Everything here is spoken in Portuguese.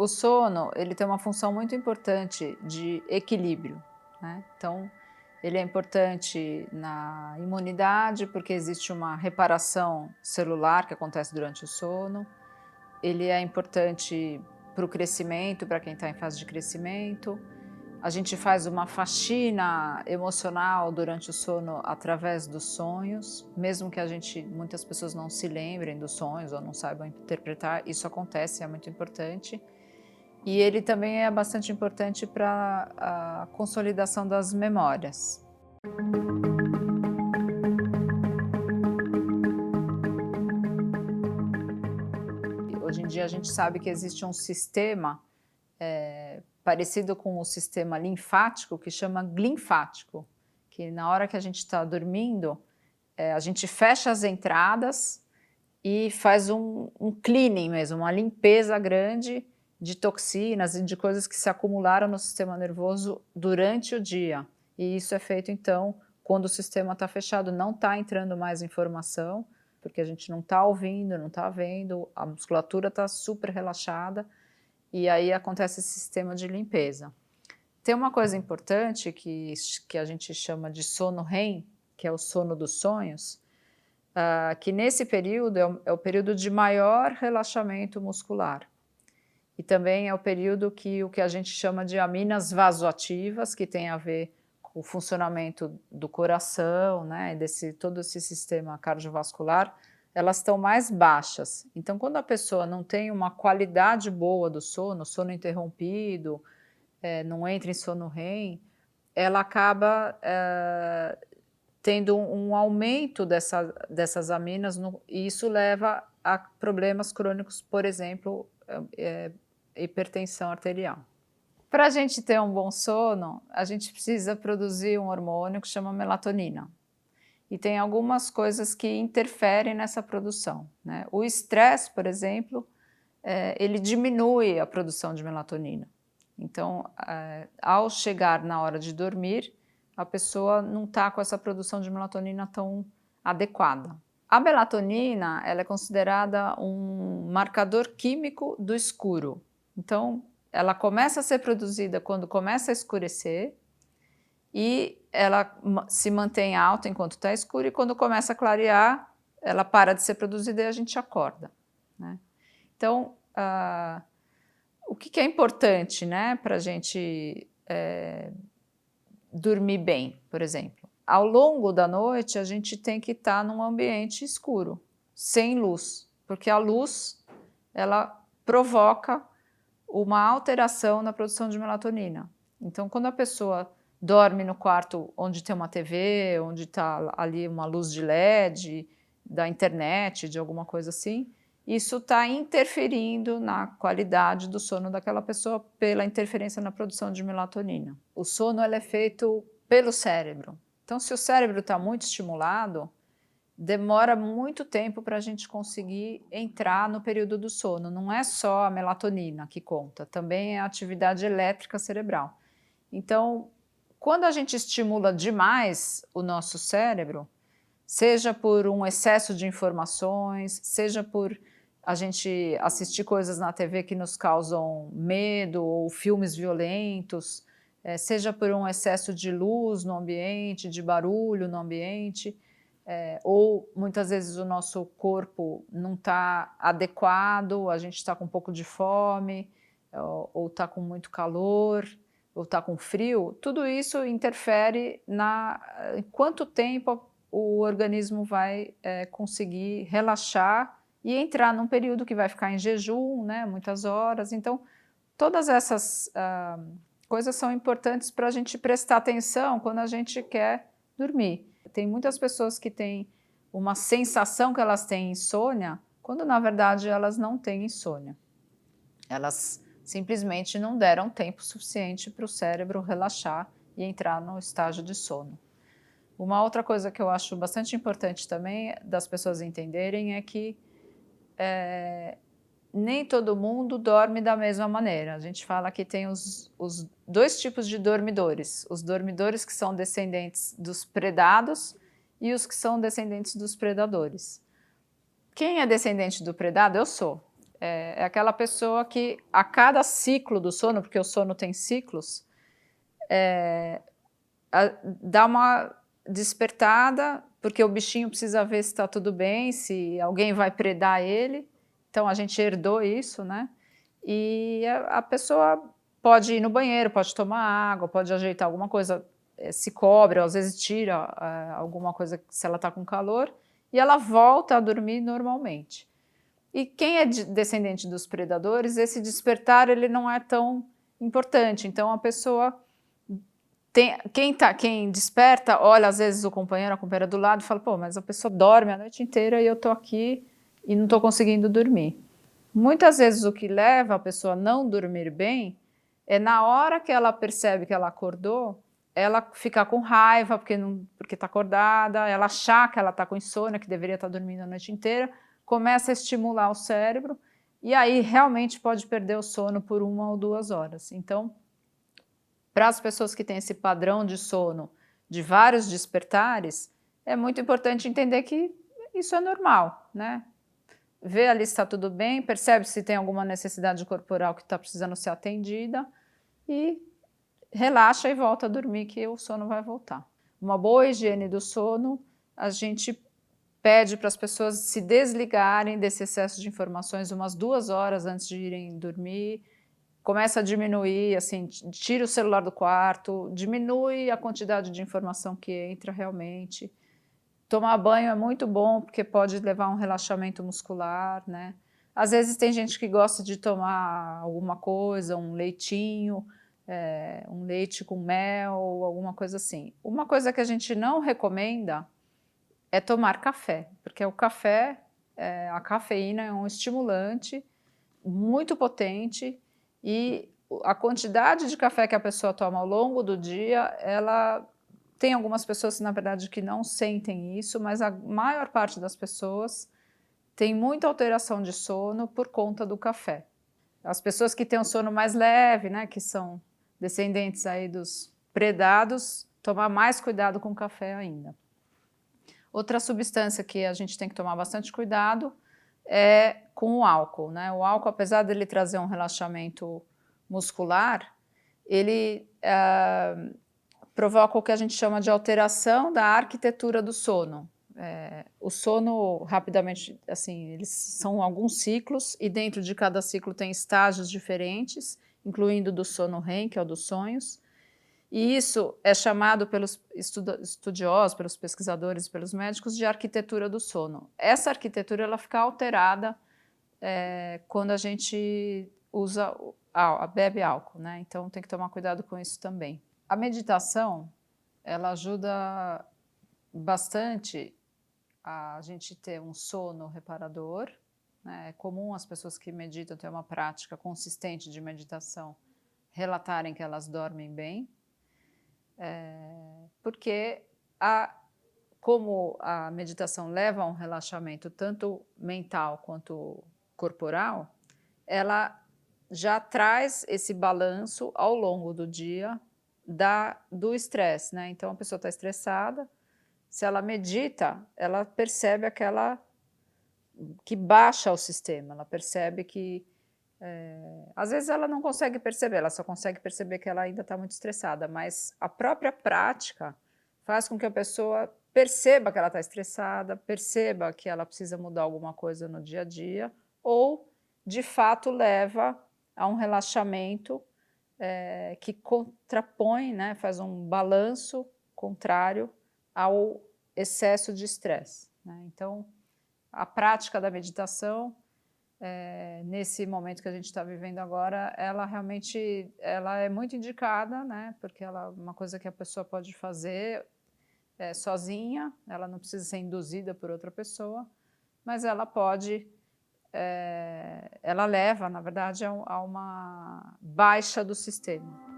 O sono, ele tem uma função muito importante de equilíbrio, né? Então, ele é importante na imunidade, porque existe uma reparação celular que acontece durante o sono. Ele é importante para o crescimento, para quem está em fase de crescimento. A gente faz uma faxina emocional durante o sono através dos sonhos, mesmo que muitas pessoas não se lembrem dos sonhos ou não saibam interpretar, isso acontece, é muito importante. E ele também é bastante importante para a consolidação das memórias. Hoje em dia a gente sabe que existe um sistema parecido com o sistema linfático, que chama glinfático, que na hora que a gente está dormindo, a gente fecha as entradas e faz um cleaning mesmo, uma limpeza grande de toxinas e de coisas que se acumularam no sistema nervoso durante o dia. E isso é feito, então, quando o sistema está fechado, não está entrando mais informação, porque a gente não está ouvindo, não está vendo, a musculatura está super relaxada, e aí acontece esse sistema de limpeza. Tem uma coisa importante que a gente chama de sono REM, que é o sono dos sonhos, que nesse período é o período de maior relaxamento muscular. E também é o período que o que a gente chama de aminas vasoativas, que tem a ver com o funcionamento do coração, né, todo esse sistema cardiovascular, elas estão mais baixas. Então, quando a pessoa não tem uma qualidade boa do sono interrompido, não entra em sono REM, ela acaba tendo um aumento dessas aminas, e isso leva a problemas crônicos, por exemplo, hipertensão arterial. Para a gente ter um bom sono, a gente precisa produzir um hormônio que chama melatonina. E tem algumas coisas que interferem nessa produção, né? O estresse, por exemplo, ele diminui a produção de melatonina. Então, ao chegar na hora de dormir, a pessoa não está com essa produção de melatonina tão adequada. A melatonina, ela é considerada um marcador químico do escuro. Então, ela começa a ser produzida quando começa a escurecer e ela se mantém alta enquanto está escuro, e quando começa a clarear, ela para de ser produzida e a gente acorda, né? Então, o que é importante, né, para a gente dormir bem, por exemplo? Ao longo da noite, a gente tem que estar num ambiente escuro, sem luz, porque a luz, ela provoca uma alteração na produção de melatonina. Então, quando a pessoa dorme no quarto onde tem uma TV, onde está ali uma luz de LED, da internet, de alguma coisa assim, isso está interferindo na qualidade do sono daquela pessoa pela interferência na produção de melatonina. O sono é feito pelo cérebro. Então, se o cérebro está muito estimulado, demora muito tempo para a gente conseguir entrar no período do sono. Não é só a melatonina que conta, também é a atividade elétrica cerebral. Então, quando a gente estimula demais o nosso cérebro, seja por um excesso de informações, seja por a gente assistir coisas na TV que nos causam medo, ou filmes violentos, seja por um excesso de luz no ambiente, de barulho no ambiente, ou muitas vezes o nosso corpo não está adequado, a gente está com um pouco de fome, ou está com muito calor, ou está com frio, tudo isso interfere em quanto tempo o organismo vai conseguir relaxar e entrar num período que vai ficar em jejum, né, muitas horas. Então, todas essas coisas são importantes para a gente prestar atenção quando a gente quer dormir. Tem muitas pessoas que têm uma sensação que elas têm insônia, quando na verdade elas não têm insônia. Elas simplesmente não deram tempo suficiente para o cérebro relaxar e entrar no estágio de sono. Uma outra coisa que eu acho bastante importante também das pessoas entenderem é que nem todo mundo dorme da mesma maneira. A gente fala que tem os dois tipos de dormidores. Os dormidores que são descendentes dos predados e os que são descendentes dos predadores. Quem é descendente do predado? Eu sou. É aquela pessoa que a cada ciclo do sono, porque o sono tem ciclos, dá uma despertada, porque o bichinho precisa ver se está tudo bem, se alguém vai predar ele. Então a gente herdou isso, né? E a pessoa pode ir no banheiro, pode tomar água, pode ajeitar alguma coisa, se cobre, ou às vezes tira alguma coisa se ela está com calor, e ela volta a dormir normalmente. E quem é descendente dos predadores, esse despertar ele não é tão importante. Então a pessoa quem desperta, olha às vezes o companheiro, a companheira do lado e fala, pô, mas a pessoa dorme a noite inteira e eu tô aqui e não tô conseguindo dormir. Muitas vezes o que leva a pessoa a não dormir bem é na hora que ela percebe que ela acordou, ela ficar com raiva porque está acordada, ela achar que ela está com insônia, que deveria estar dormindo a noite inteira, começa a estimular o cérebro e aí realmente pode perder o sono por 1 ou 2 horas. Então, para as pessoas que têm esse padrão de sono de vários despertares, é muito importante entender que isso é normal, né? Vê ali se está tudo bem, percebe se tem alguma necessidade corporal que está precisando ser atendida e relaxa e volta a dormir que o sono vai voltar. Uma boa higiene do sono, a gente pede para as pessoas se desligarem desse excesso de informações umas 2 horas antes de irem dormir, começa a diminuir, assim, tira o celular do quarto, diminui a quantidade de informação que entra realmente. Tomar banho é muito bom, porque pode levar a um relaxamento muscular, né? Às vezes tem gente que gosta de tomar alguma coisa, um leitinho, um leite com mel, alguma coisa assim. Uma coisa que a gente não recomenda é tomar café, porque o café, a cafeína é um estimulante muito potente e a quantidade de café que a pessoa toma ao longo do dia, ela tem algumas pessoas, na verdade, que não sentem isso, mas a maior parte das pessoas tem muita alteração de sono por conta do café. As pessoas que têm um sono mais leve, né, que são descendentes aí dos predados, tomar mais cuidado com o café ainda. Outra substância que a gente tem que tomar bastante cuidado é com o álcool, né? O álcool, apesar dele trazer um relaxamento muscular, ele provoca o que a gente chama de alteração da arquitetura do sono. O sono, rapidamente, assim, eles são alguns ciclos e dentro de cada ciclo tem estágios diferentes, incluindo do sono REM, que é o dos sonhos. E isso é chamado pelos estudiosos, pelos pesquisadores, pelos médicos, de arquitetura do sono. Essa arquitetura ela fica alterada quando a gente bebe álcool, né? Então tem que tomar cuidado com isso também. A meditação, ela ajuda bastante a gente ter um sono reparador, né? É comum as pessoas que meditam ter uma prática consistente de meditação relatarem que elas dormem bem, porque como a meditação leva a um relaxamento tanto mental quanto corporal, ela já traz esse balanço ao longo do dia do estresse, né? Então a pessoa está estressada, se ela medita, ela percebe que baixa o sistema, ela percebe que às vezes ela não consegue perceber, ela só consegue perceber que ela ainda está muito estressada, mas a própria prática faz com que a pessoa perceba que ela está estressada, perceba que ela precisa mudar alguma coisa no dia a dia, ou, de fato, leva a um relaxamento que contrapõe, né, faz um balanço contrário ao excesso de estresse, né? Então, a prática da meditação, nesse momento que a gente está vivendo agora, ela realmente é muito indicada, né, porque ela é uma coisa que a pessoa pode fazer sozinha, ela não precisa ser induzida por outra pessoa, mas ela pode, ela leva, na verdade, a uma baixa do sistema.